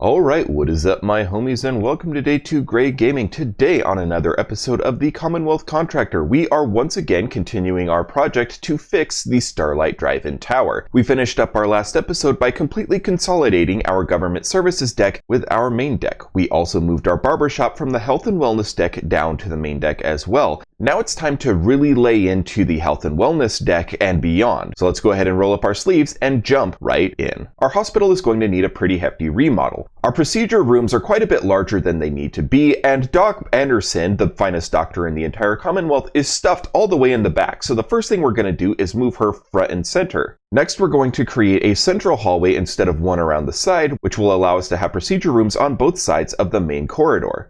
Alright, what is up my homies, and welcome to Day 2 Gray Gaming. Today on another episode of the Commonwealth Contractor, we are once again continuing our project to fix the Starlight Drive-in tower. We finished up our last episode by completely consolidating our government services deck with our main deck. We also moved our barbershop from the health and wellness deck down to the main deck as well. Now it's time to really lay into the health and wellness deck and beyond. So let's go ahead and roll up our sleeves and jump right in. Our hospital is going to need a pretty hefty remodel. Our procedure rooms are quite a bit larger than they need to be, and Doc Anderson, the finest doctor in the entire Commonwealth, is stuffed all the way in the back, so the first thing we're going to do is move her front and center. Next, we're going to create a central hallway instead of one around the side, which will allow us to have procedure rooms on both sides of the main corridor.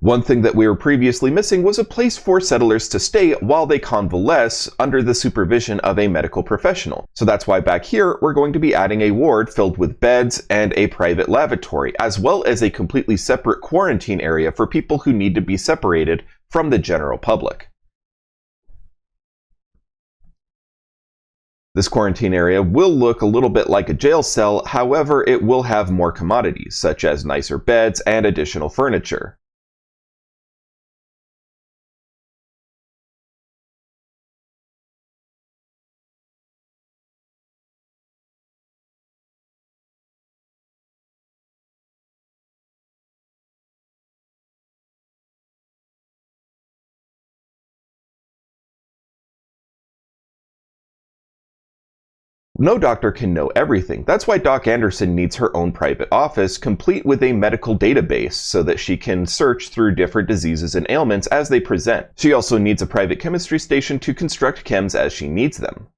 One thing that we were previously missing was a place for settlers to stay while they convalesce under the supervision of a medical professional. So that's why back here we're going to be adding a ward filled with beds and a private lavatory, as well as a completely separate quarantine area for people who need to be separated from the general public. This quarantine area will look a little bit like a jail cell, however it will have more commodities, such as nicer beds and additional furniture. No doctor can know everything. That's why Doc Anderson needs her own private office, complete with a medical database, so that she can search through different diseases and ailments as they present. She also needs a private chemistry station to construct chems as she needs them.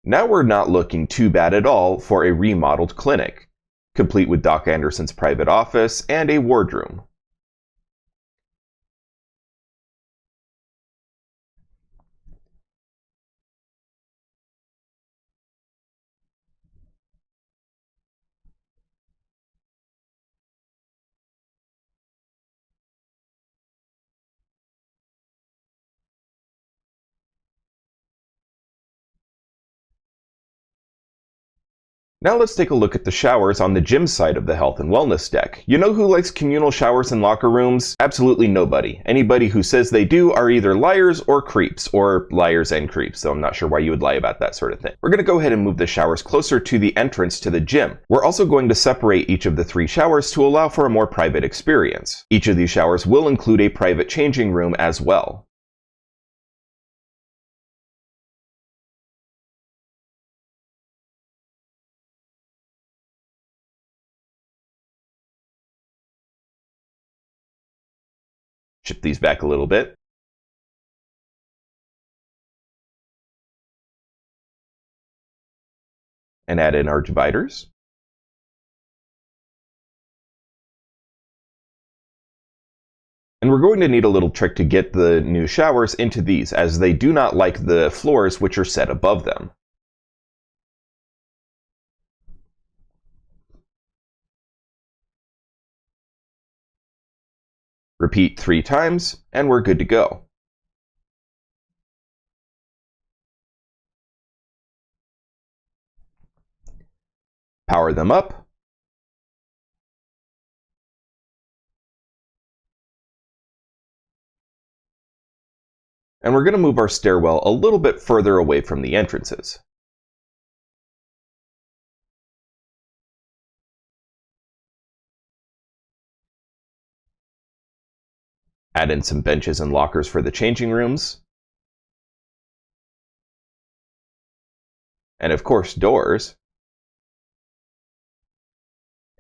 Now we're not looking too bad at all for a remodeled clinic, complete with Doc Anderson's private office and a wardroom. Now let's take a look at the showers on the gym side of the health and wellness deck. You know who likes communal showers and locker rooms? Absolutely nobody. Anybody who says they do are either liars or creeps, or liars and creeps, so I'm not sure why you would lie about that sort of thing. We're going to go ahead and move the showers closer to the entrance to the gym. We're also going to separate each of the 3 showers to allow for a more private experience. Each of these showers will include a private changing room as well. Shift these back a little bit. And add in our dividers. And we're going to need a little trick to get the new showers into these, as they do not like the floors which are set above them. Repeat 3 times, and we're good to go. Power them up. And we're going to move our stairwell a little bit further away from the entrances. Add in some benches and lockers for the changing rooms. And of course, doors.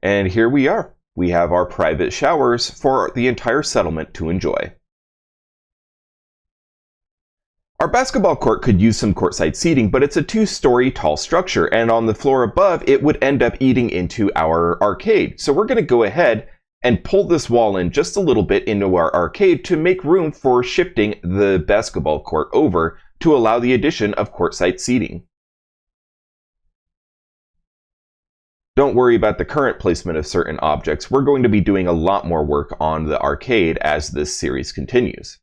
And here we are. We have our private showers for the entire settlement to enjoy. Our basketball court could use some courtside seating, but it's a 2-story tall structure, and on the floor above, it would end up eating into our arcade. So we're going to go ahead and pull this wall in just a little bit into our arcade to make room for shifting the basketball court over to allow the addition of courtside seating. Don't worry about the current placement of certain objects. We're going to be doing a lot more work on the arcade as this series continues.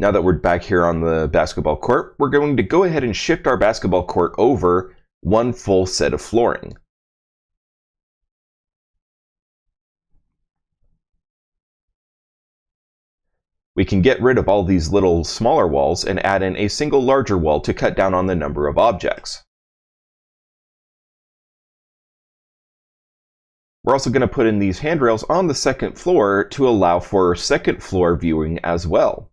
Now that we're back here on the basketball court, we're going to go ahead and shift our basketball court over one full set of flooring. We can get rid of all these little smaller walls and add in a single larger wall to cut down on the number of objects. We're also going to put in these handrails on the second floor to allow for second floor viewing as well.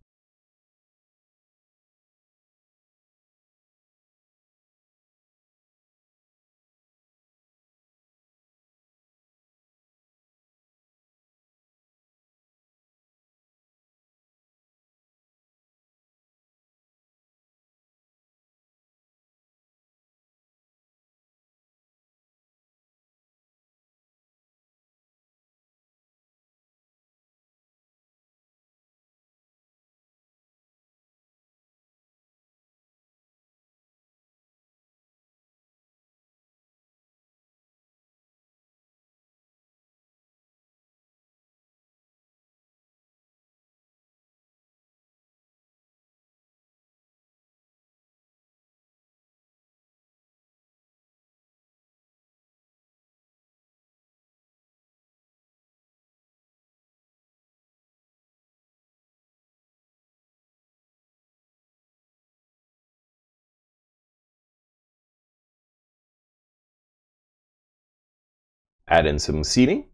Add in some seating.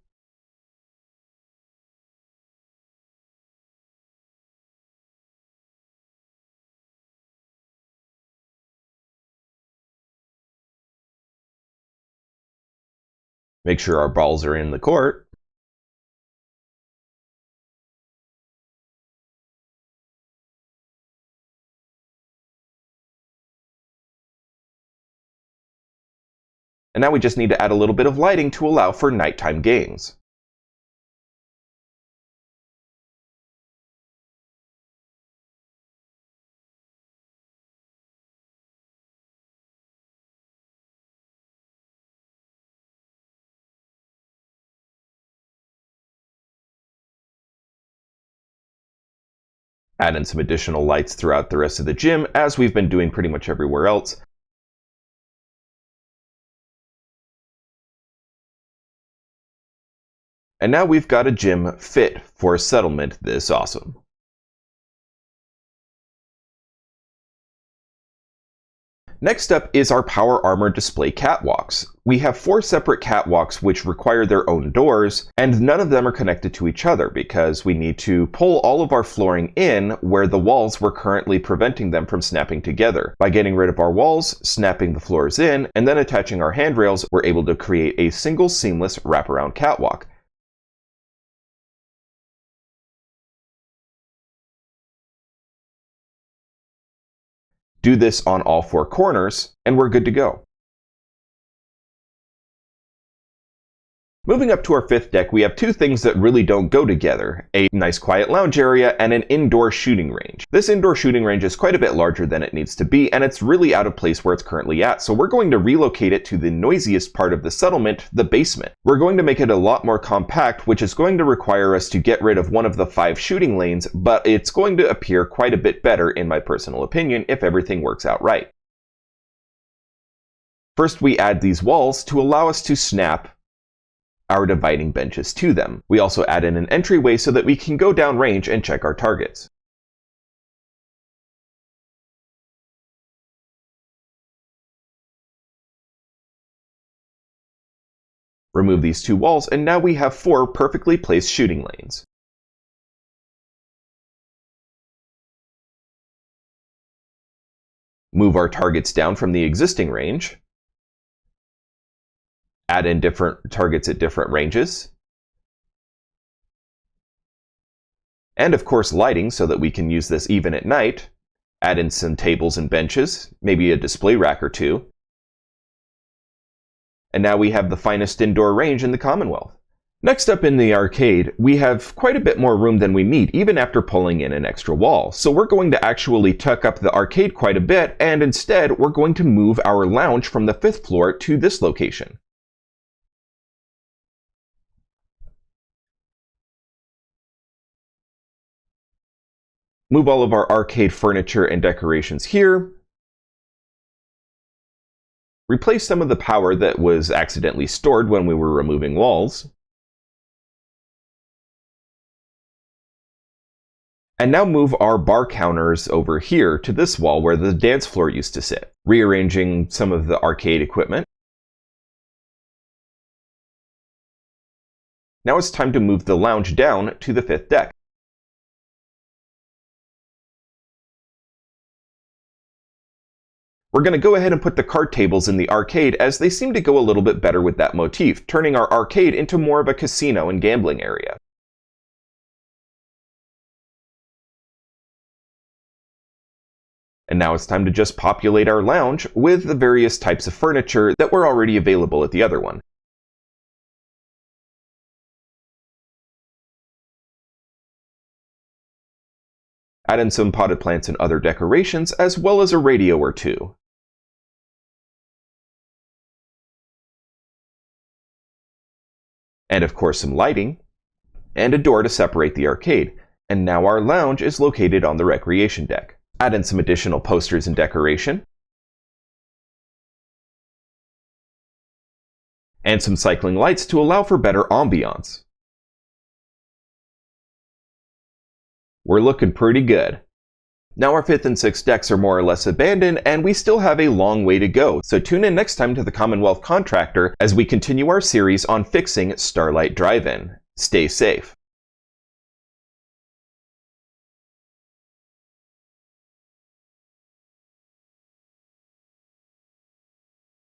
Make sure our balls are in the court. And now we just need to add a little bit of lighting to allow for nighttime games. Add in some additional lights throughout the rest of the gym, as we've been doing pretty much everywhere else. And now we've got a gym fit for a settlement this awesome. Next up is our Power Armor display catwalks. We have 4 separate catwalks which require their own doors, and none of them are connected to each other because we need to pull all of our flooring in where the walls were currently preventing them from snapping together. By getting rid of our walls, snapping the floors in, and then attaching our handrails, we're able to create a single seamless wraparound catwalk. Do this on all 4 corners, and we're good to go. Moving up to our 5th deck, we have 2 things that really don't go together: a nice quiet lounge area and an indoor shooting range. This indoor shooting range is quite a bit larger than it needs to be, and it's really out of place where it's currently at, so we're going to relocate it to the noisiest part of the settlement, the basement. We're going to make it a lot more compact, which is going to require us to get rid of one of the 5 shooting lanes, but it's going to appear quite a bit better, in my personal opinion, if everything works out right. First, we add these walls to allow us to snap our dividing benches to them. We also add in an entryway so that we can go down range and check our targets. Remove these 2 walls, and now we have 4 perfectly placed shooting lanes. Move our targets down from the existing range. Add in different targets at different ranges. And of course lighting so that we can use this even at night. Add in some tables and benches, maybe a display rack or two. And now we have the finest indoor range in the Commonwealth. Next up in the arcade, we have quite a bit more room than we need, even after pulling in an extra wall. So we're going to actually tuck up the arcade quite a bit, and instead we're going to move our lounge from the 5th floor to this location. Move all of our arcade furniture and decorations here. Replace some of the power that was accidentally stored when we were removing walls. And now move our bar counters over here to this wall where the dance floor used to sit, rearranging some of the arcade equipment. Now it's time to move the lounge down to the 5th deck. We're going to go ahead and put the card tables in the arcade as they seem to go a little bit better with that motif, turning our arcade into more of a casino and gambling area. And now it's time to just populate our lounge with the various types of furniture that were already available at the other one. Add in some potted plants and other decorations, as well as a radio or two. And of course some lighting, and a door to separate the arcade. And now our lounge is located on the recreation deck. Add in some additional posters and decoration. And some cycling lights to allow for better ambiance. We're looking pretty good. Now our 5th and 6th decks are more or less abandoned, and we still have a long way to go, so tune in next time to the Commonwealth Contractor as we continue our series on Fixing Starlight Drive-in. Stay safe.